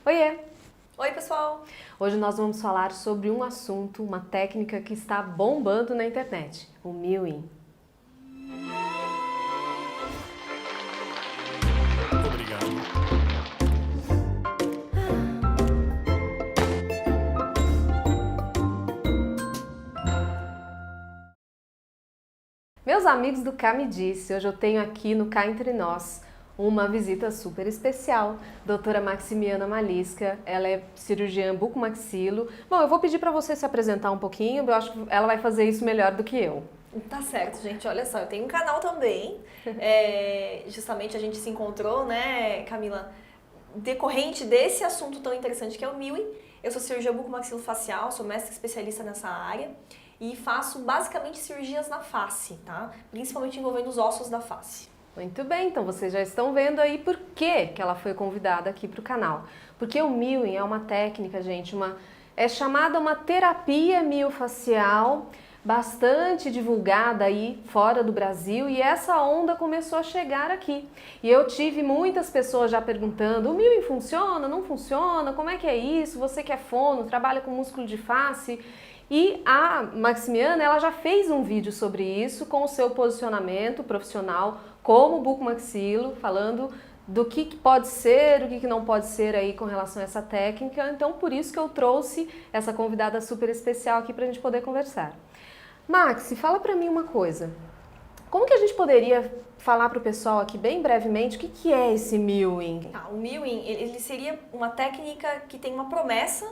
Oiê! Oi, pessoal! Hoje nós vamos falar sobre um assunto, uma técnica que está bombando na internet, o Mewing. Obrigado. Meus amigos do Cá Me Disse, hoje eu tenho aqui no Cá Entre Nós uma visita super especial, doutora Maximiana Malisca. Ela é cirurgiã bucomaxilo. Bom, eu vou pedir para você se apresentar um pouquinho, eu acho que ela vai fazer isso melhor do que eu. Tá certo, gente. Olha só, eu tenho um canal também. Justamente a gente se encontrou, né, Camila, decorrente desse assunto tão interessante que é o Mewing. Eu sou cirurgiã bucomaxilofacial, sou mestre especialista nessa área e faço basicamente cirurgias na face, tá? Principalmente envolvendo os ossos da face. Muito bem, então vocês já estão vendo aí por que ela foi convidada aqui para o canal. Porque o Mewing é uma técnica, gente, é chamada uma terapia miofacial bastante divulgada aí fora do Brasil, e essa onda começou a chegar aqui. E eu tive muitas pessoas já perguntando: o Mewing funciona? Não funciona? Como é que é isso? Você que é fono, trabalha com músculo de face? E a Maximiana, ela já fez um vídeo sobre isso com o seu posicionamento profissional como bucomaxilo, falando do que pode ser, o que não pode ser aí com relação a essa técnica. Então, por isso que eu trouxe essa convidada super especial aqui para a gente poder conversar. Maxi, fala para mim uma coisa. Como que a gente poderia falar para o pessoal aqui bem brevemente o que é esse Mewing? O Mewing, ele seria uma técnica que tem uma promessa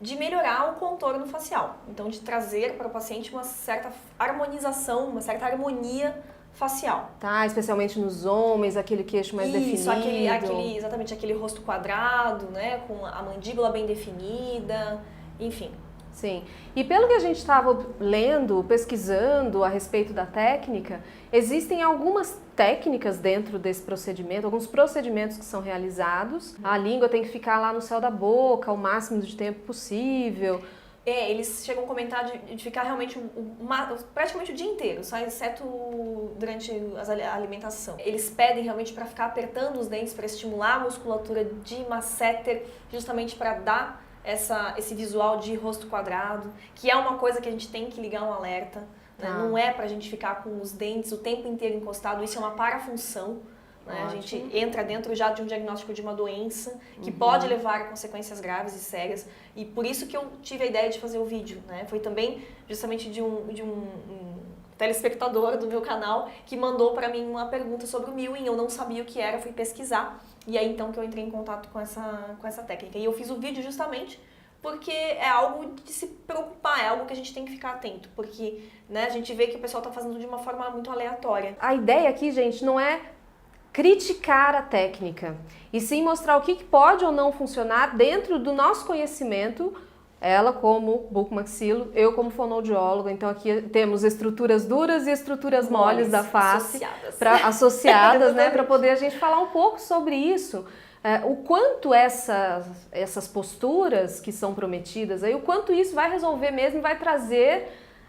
de melhorar o contorno facial. Então, de trazer para o paciente uma certa harmonização, uma certa harmonia facial. Tá, especialmente nos homens, aquele queixo mais definido. Isso, exatamente aquele rosto quadrado, né, com a mandíbula bem definida, enfim. Sim, e pelo que a gente estava lendo, pesquisando a respeito da técnica, existem algumas técnicas dentro desse procedimento, alguns procedimentos que são realizados. A língua tem que ficar lá no céu da boca o máximo de tempo possível. Eles chegam a comentar de ficar realmente praticamente o dia inteiro, só exceto durante a alimentação. Eles pedem realmente para ficar apertando os dentes, para estimular a musculatura de masseter, justamente para dar esse visual de rosto quadrado, que é uma coisa que a gente tem que ligar um alerta, né? Não é pra gente ficar com os dentes o tempo inteiro encostado, isso é uma parafunção, né? A gente entra dentro já de um diagnóstico de uma doença que pode levar a consequências graves e sérias, e por isso que eu tive a ideia de fazer o vídeo, né? Foi também justamente de um telespectador do meu canal que mandou para mim uma pergunta sobre o Mewing, eu não sabia o que era, fui pesquisar, e aí então que eu entrei em contato com essa técnica. E eu fiz o vídeo justamente porque é algo de se preocupar, é algo que a gente tem que ficar atento, porque, né, a gente vê que o pessoal está fazendo de uma forma muito aleatória. A ideia aqui, gente, não é criticar a técnica, e sim mostrar o que pode ou não funcionar dentro do nosso conhecimento. Ela como bucomaxilo, eu como fonoaudióloga. Então aqui temos estruturas duras e estruturas moles da face associadas, né, para poder a gente falar um pouco sobre isso. O quanto essas posturas que são prometidas, aí, o quanto isso vai resolver mesmo e vai trazer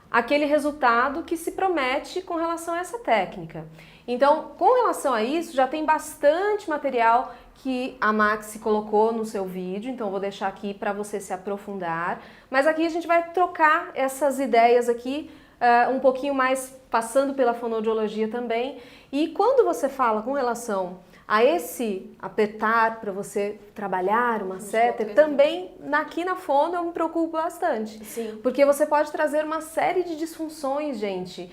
aquele resultado que se promete com relação a essa técnica. Então, com relação a isso, já tem bastante material que a Maxi colocou no seu vídeo, então eu vou deixar aqui para você se aprofundar. Mas aqui a gente vai trocar essas ideias aqui um pouquinho mais, passando pela fonoaudiologia também. E quando você fala com relação a esse apertar para você trabalhar uma masseter, também aqui na fono eu me preocupo bastante. Sim. Porque você pode trazer uma série de disfunções, gente,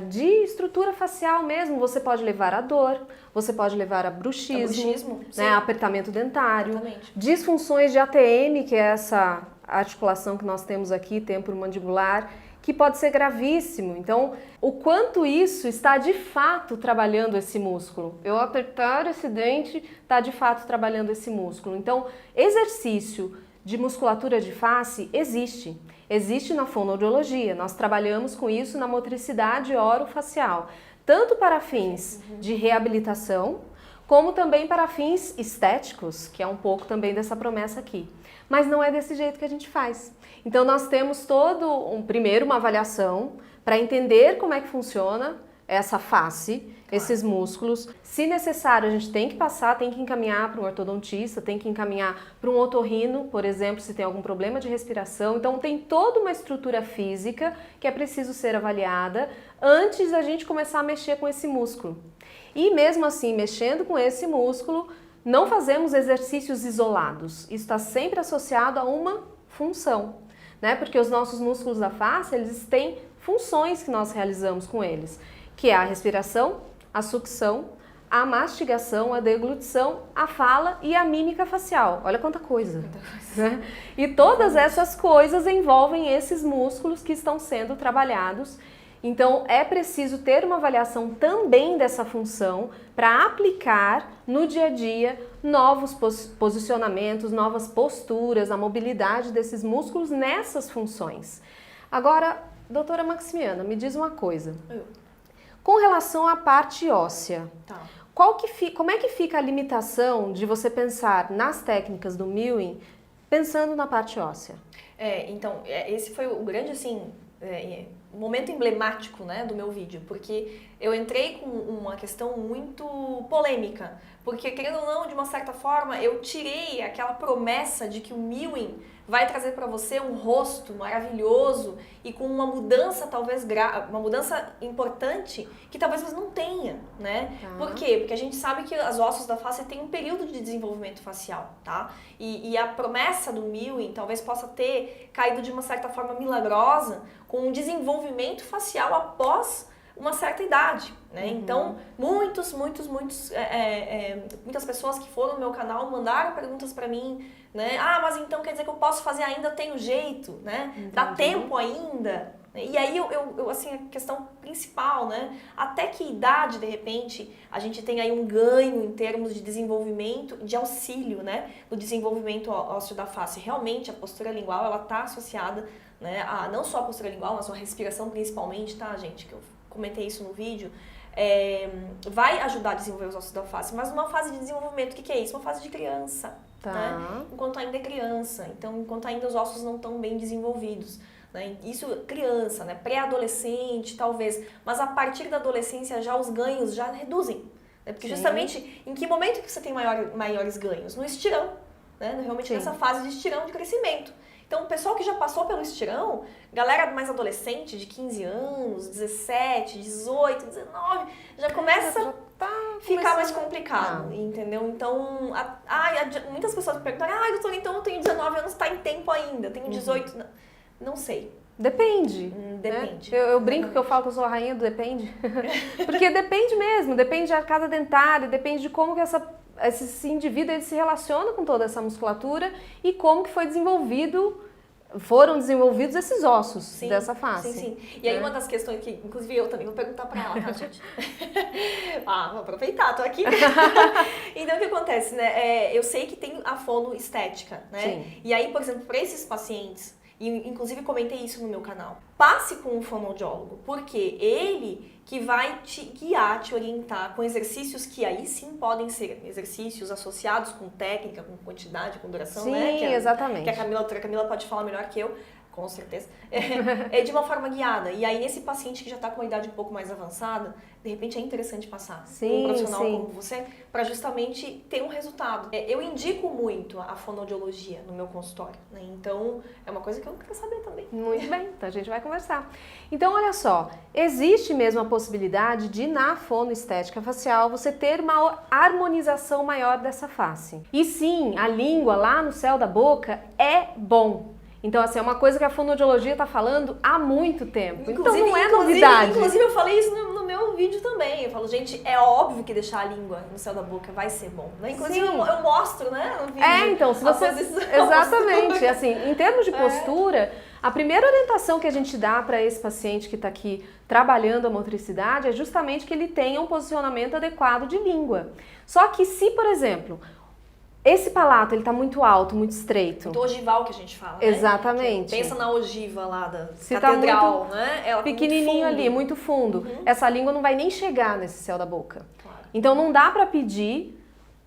de estrutura facial mesmo. Você pode levar a dor, você pode levar a bruxismo, né, apertamento dentário, exatamente. Disfunções de ATM, que é essa articulação que nós temos aqui, temporomandibular, que pode ser gravíssimo. Então, o quanto isso está de fato trabalhando esse músculo. Eu apertar esse dente está de fato trabalhando esse músculo. Então, exercício de musculatura de face existe. Existe na fonoaudiologia. Nós trabalhamos com isso na motricidade orofacial, tanto para fins de reabilitação, como também para fins estéticos, que é um pouco também dessa promessa aqui. Mas não é desse jeito que a gente faz. Então nós temos primeiro uma avaliação para entender como é que funciona essa face, esses músculos. Se necessário, a gente tem que passar, tem que encaminhar para um ortodontista, tem que encaminhar para um otorrino, por exemplo, se tem algum problema de respiração. Então, tem toda uma estrutura física que é preciso ser avaliada antes da gente começar a mexer com esse músculo. E mesmo assim, mexendo com esse músculo, não fazemos exercícios isolados. Isso está sempre associado a uma função, né? Porque os nossos músculos da face, eles têm funções que nós realizamos com eles, que é a respiração, a sucção, a mastigação, a deglutição, a fala e a mímica facial. Olha quanta coisa, né? E todas essas coisas envolvem esses músculos que estão sendo trabalhados. Então, é preciso ter uma avaliação também dessa função para aplicar no dia a dia novos posicionamentos, novas posturas, a mobilidade desses músculos nessas funções. Agora, doutora Maximiana, me diz uma coisa. Com relação à parte óssea, Tá. como é que fica a limitação de você pensar nas técnicas do Mewing pensando na parte óssea? Então, esse foi o grande, assim, momento emblemático, né, do meu vídeo, porque eu entrei com uma questão muito polêmica, porque, querendo ou não, de uma certa forma, eu tirei aquela promessa de que o Mewing vai trazer para você um rosto maravilhoso e com uma mudança talvez uma mudança importante que talvez você não tenha, né? Tá. Por quê? Porque a gente sabe que as ossos da face têm um período de desenvolvimento facial, tá? E a promessa do Mewing talvez possa ter caído de uma certa forma milagrosa com um desenvolvimento facial após uma certa idade, né? Uhum. Então, muitas pessoas que foram no meu canal mandaram perguntas para mim, né? Ah, mas então quer dizer que eu posso fazer ainda, tenho jeito, né? Entendi. Dá tempo ainda? E aí, eu assim, a questão principal, né? Até que idade, de repente, a gente tem aí um ganho em termos de desenvolvimento, de auxílio, né? No desenvolvimento ósseo da face. Realmente, a postura lingual, ela tá associada, né? Não só a postura lingual, mas a respiração principalmente, tá, gente? Que eu comentei isso no vídeo. Vai ajudar a desenvolver os ossos da face, mas numa fase de desenvolvimento, o que é isso? Uma fase de criança, Tá. né? Enquanto ainda é criança, então enquanto ainda os ossos não estão bem desenvolvidos, né? Isso criança, né? Pré-adolescente talvez, mas a partir da adolescência já os ganhos já reduzem, né? Porque Sim. justamente em que momento que você tem maiores ganhos? No estirão, né? Realmente Sim. nessa fase de estirão de crescimento. Então, o pessoal que já passou pelo estirão, galera mais adolescente, de 15 anos, 17, 18, 19, já começa a ficar mais complicado, entendeu? Então, muitas pessoas perguntam, doutora, então eu tenho 19 anos, tá em tempo ainda, eu tenho 18, não sei. Depende. Depende. Né? Eu brinco que eu falo que eu sou a rainha do depende. Porque depende mesmo, depende da casa dentária, depende de como que esse indivíduo ele se relaciona com toda essa musculatura e como que foram desenvolvidos esses ossos dessa face. Sim. E aí uma das questões que, inclusive eu também vou perguntar pra ela, tá, gente? Vou aproveitar, tô aqui. Então o que acontece, né? Eu sei que tem a fonoestética, né? Sim. E aí, por exemplo, para esses pacientes, e inclusive comentei isso no meu canal, passe com um fonoaudiólogo, porque ele que vai te guiar, te orientar com exercícios que aí sim podem ser exercícios associados com técnica, com quantidade, com duração, Sim, né? exatamente. Que a doutora Camila pode falar melhor que eu, com certeza. De uma forma guiada. E aí nesse paciente que já está com uma idade um pouco mais avançada, de repente é interessante passar um profissional como você para justamente ter um resultado. Eu indico muito a fonoaudiologia no meu consultório, né? Então é uma coisa que eu quero saber também. Muito bem, então a gente vai conversar. Então olha só, existe mesmo a possibilidade de na fonoestética facial você ter uma harmonização maior dessa face. E sim, a língua lá no céu da boca é bom. Então, assim, é uma coisa que a fonoaudiologia está falando há muito tempo. Então, não é novidade. Inclusive, eu falei isso no meu vídeo também. Eu falo, gente, é óbvio que deixar a língua no céu da boca vai ser bom, né? Inclusive, eu mostro, né, no vídeo. Então, se você... Exatamente. Assim, em termos de postura, a primeira orientação que a gente dá para esse paciente que está aqui trabalhando a motricidade é justamente que ele tenha um posicionamento adequado de língua. Só que se, por exemplo... Esse palato, ele tá muito alto, muito estreito. Muito ogival que a gente fala, né? Exatamente. Pensa na ogiva lá da Se catedral, tá muito né? Ela pequenininho muito ali, muito fundo. Essa língua não vai nem chegar nesse céu da boca. Claro. Então não dá para pedir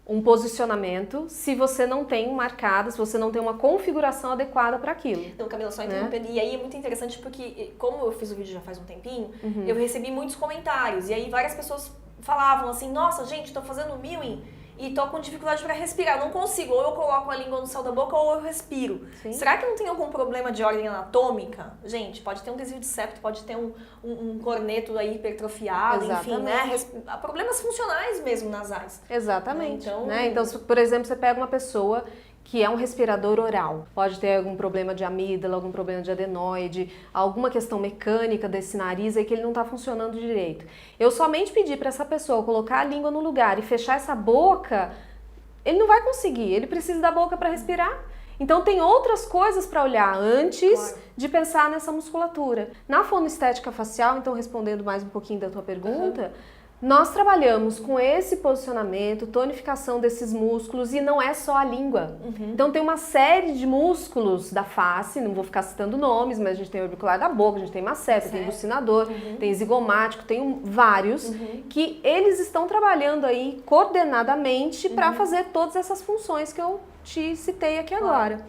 um posicionamento se você não tem marcado, se você não tem uma configuração adequada para aquilo. Então, Camila, só interrompendo. E aí é muito interessante porque, como eu fiz o vídeo já faz um tempinho, eu recebi muitos comentários. E aí várias pessoas falavam assim, nossa, gente, tô fazendo milling e tô com dificuldade para respirar, não consigo, ou eu coloco a língua no céu da boca ou eu respiro. Sim. Será que não tem algum problema de ordem anatômica? Gente, pode ter um desvio de septo, pode ter um corneto aí hipertrofiado, enfim, né? Problemas funcionais mesmo nasais. Exatamente. Então, Então, por exemplo, você pega uma pessoa que é um respirador oral. Pode ter algum problema de amígdala, algum problema de adenoide, alguma questão mecânica desse nariz aí que ele não está funcionando direito. Eu somente pedir para essa pessoa colocar a língua no lugar e fechar essa boca, ele não vai conseguir, ele precisa da boca para respirar. Então tem outras coisas para olhar antes de pensar nessa musculatura. Na fonoestética facial, então respondendo mais um pouquinho da tua pergunta, nós trabalhamos com esse posicionamento, tonificação desses músculos e não é só a língua. Então tem uma série de músculos da face, não vou ficar citando nomes, mas a gente tem o orbicular da boca, a gente tem masseter, tem bucinador, tem zigomático, tem vários que eles estão trabalhando aí coordenadamente para fazer todas essas funções que eu te citei aqui agora.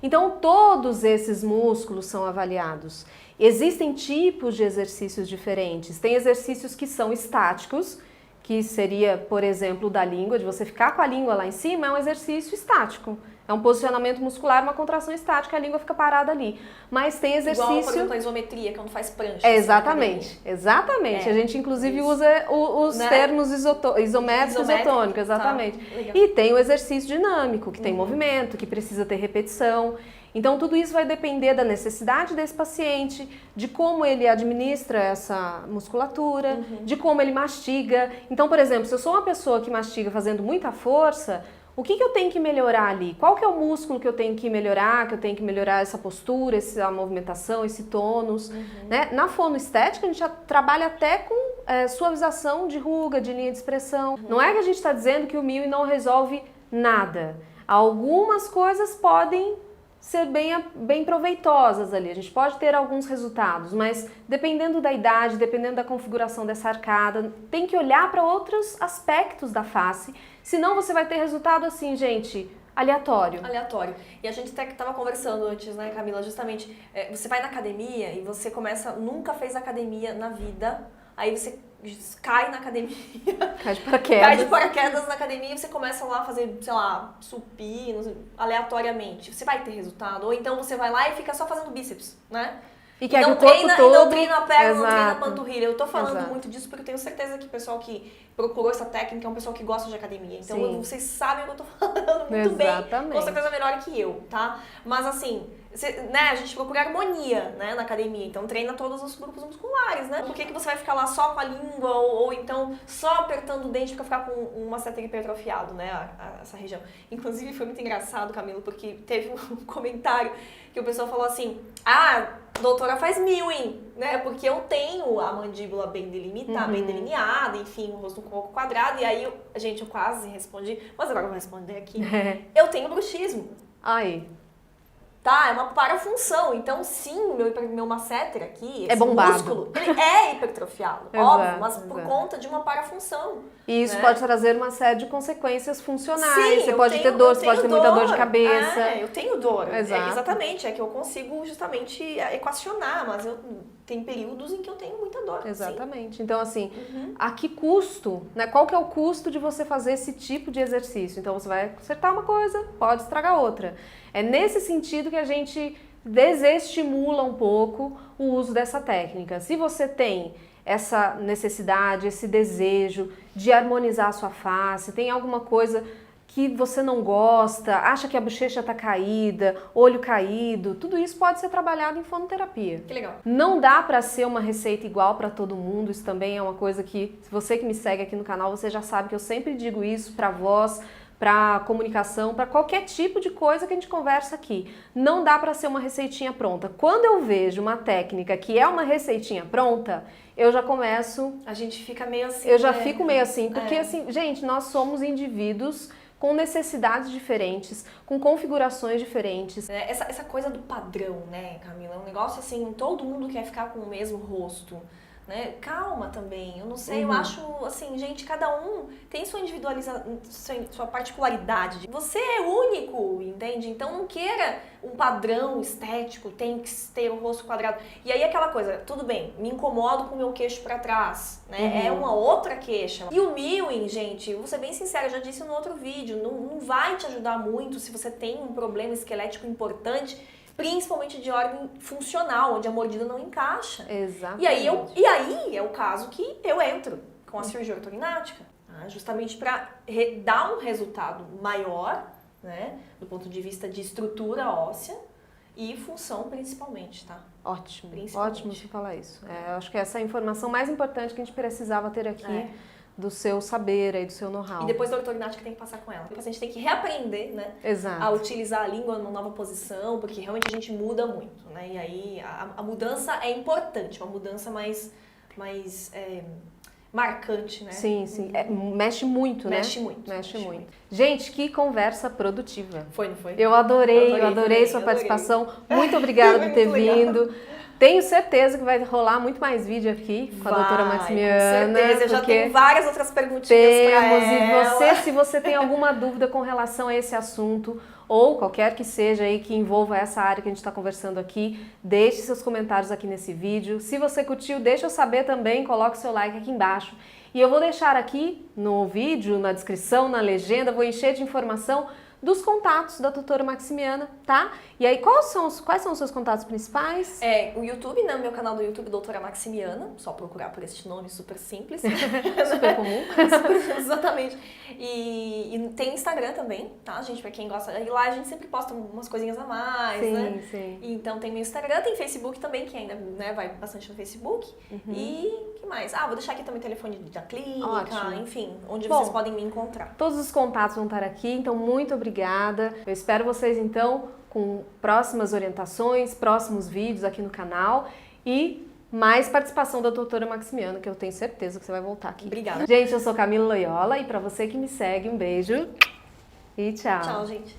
Então todos esses músculos são avaliados. Existem tipos de exercícios diferentes. Tem exercícios que são estáticos, que seria, por exemplo, da língua, de você ficar com a língua lá em cima, é um exercício estático. É um posicionamento muscular, uma contração estática, a língua fica parada ali. Mas tem exercício... Igual, por exemplo, a isometria, quando faz prancha. Exatamente, exatamente. A gente, inclusive, usa os termos isométrico e isotônico, exatamente. Tá, e tem o exercício dinâmico, que tem movimento, que precisa ter repetição. Então, tudo isso vai depender da necessidade desse paciente, de como ele administra essa musculatura, de como ele mastiga. Então, por exemplo, se eu sou uma pessoa que mastiga fazendo muita força, o que eu tenho que melhorar ali? Qual que é o músculo que eu tenho que melhorar essa postura, essa movimentação, esse tônus? Né? Na fonoestética, a gente já trabalha até com suavização de ruga, de linha de expressão. Não é que a gente está dizendo que o milling não resolve nada. Algumas coisas podem ser bem proveitosas ali. A gente pode ter alguns resultados, mas dependendo da idade, dependendo da configuração dessa arcada, tem que olhar para outros aspectos da face, senão você vai ter resultado assim, gente, aleatório. Aleatório. E a gente até que estava conversando antes, né, Camila, justamente, você vai na academia e você nunca fez academia na vida, aí você cai na academia, cai de paraquedas. Cai de paraquedas na academia e você começa lá a fazer, sei lá, supinos, aleatoriamente. Você vai ter resultado. Ou então você vai lá e fica só fazendo bíceps, né? E que não treina a perna, não treina a panturrilha. Eu tô falando muito disso porque eu tenho certeza que o pessoal que procurou essa técnica é um pessoal que gosta de academia. Então vocês sabem o que eu tô falando muito bem. Com certeza melhor que eu, tá? Mas assim, a gente procura harmonia, né, na academia. Então treina todos os grupos musculares, né? Por que você vai ficar lá só com a língua ou então só apertando o dente pra ficar com um masseter hipertrofiado, né? Essa região. Inclusive foi muito engraçado, Camilo, porque teve um comentário que o pessoal falou assim: doutora faz milling, né? Porque eu tenho a mandíbula bem delimitada, bem delineada, enfim, o rosto um pouco quadrado. E aí, eu quase respondi, mas agora eu vou responder aqui. Eu tenho bruxismo. Aí. Tá, é uma parafunção. Então, sim, o meu masseter aqui, esse bombado. músculo, ele é hipertrofiado, óbvio, mas por conta de uma parafunção. E isso pode trazer uma série de consequências funcionais. Sim, você pode ter dor, você pode ter muita dor de cabeça. Eu tenho dor. Exatamente. É que eu consigo justamente equacionar, mas tem períodos em que eu tenho muita dor. Exatamente. Sim. Então, assim, a que custo, né? Qual que é o custo de você fazer esse tipo de exercício? Então, você vai acertar uma coisa, pode estragar outra. É nesse sentido que a gente desestimula um pouco o uso dessa técnica. Se você tem essa necessidade, esse desejo de harmonizar a sua face, tem alguma coisa que você não gosta, acha que a bochecha está caída, olho caído, tudo isso pode ser trabalhado em fonoterapia. Que legal. Não dá para ser uma receita igual para todo mundo, isso também é uma coisa que, se você que me segue aqui no canal, você já sabe que eu sempre digo isso para voz, para comunicação, para qualquer tipo de coisa que a gente conversa aqui. Não dá para ser uma receitinha pronta. Quando eu vejo uma técnica que é uma receitinha pronta, eu já começo... A gente fica meio assim... Eu já fico meio assim, porque assim, gente, nós somos indivíduos com necessidades diferentes, com configurações diferentes. Essa coisa do padrão, né, Camila? É um negócio assim, todo mundo quer ficar com o mesmo rosto. né? Calma também, eu não sei, eu acho, assim, gente, cada um tem sua individualização, sua particularidade. Você é único, entende? Então não queira um padrão estético, tem que ter o rosto quadrado. E aí aquela coisa, tudo bem, me incomodo com o meu queixo pra trás, né? É uma outra queixa. E o milling, gente, vou ser bem sincera, eu já disse no outro vídeo, não vai te ajudar muito se você tem um problema esquelético importante, principalmente de ordem funcional, onde a mordida não encaixa. Exatamente. E aí é o caso que eu entro com a cirurgia ortognática, tá? Justamente para dar um resultado maior, né, do ponto de vista de estrutura óssea e função principalmente, tá? Ótimo, ótimo você falar isso. Eu acho que essa é a informação mais importante que a gente precisava ter aqui. Do seu saber e do seu know-how. E depois da ortognática tem que passar com ela. O paciente tem que reaprender, né? Exato. A utilizar a língua numa nova posição, porque realmente a gente muda muito, né? E aí a mudança é importante, uma mudança mais marcante, né? Sim, sim. Mexe muito, né? Mexe muito. Gente, que conversa produtiva. Foi, não foi? Eu adorei sua participação. Muito obrigada por ter vindo. Tenho certeza que vai rolar muito mais vídeo aqui com a doutora Maximiana. Com certeza, eu já tenho várias outras perguntinhas para ela. E se você tem alguma dúvida com relação a esse assunto, ou qualquer que seja aí que envolva essa área que a gente está conversando aqui, deixe seus comentários aqui nesse vídeo. Se você curtiu, deixa eu saber também, coloque seu like aqui embaixo. E eu vou deixar aqui no vídeo, na descrição, na legenda, vou encher de informação dos contatos da doutora Maximiana, tá? E aí, quais são os seus contatos principais? O YouTube, né? O meu canal do YouTube, doutora Maximiana. Só procurar por este nome super simples. Super comum. Exatamente. E tem Instagram também, tá, gente? Pra quem gosta. E lá a gente sempre posta umas coisinhas a mais, né? Sim. Então tem meu Instagram, tem Facebook também, que ainda, né, vai bastante no Facebook. E que mais? Vou deixar aqui também o telefone da clínica, enfim, onde vocês podem me encontrar. Todos os contatos vão estar aqui, então muito obrigada. Eu espero vocês, então, com próximas orientações, próximos vídeos aqui no canal e mais participação da doutora Maximiana, que eu tenho certeza que você vai voltar aqui. Obrigada. Gente, eu sou Camila Loyola e para você que me segue, um beijo e tchau. Tchau, gente.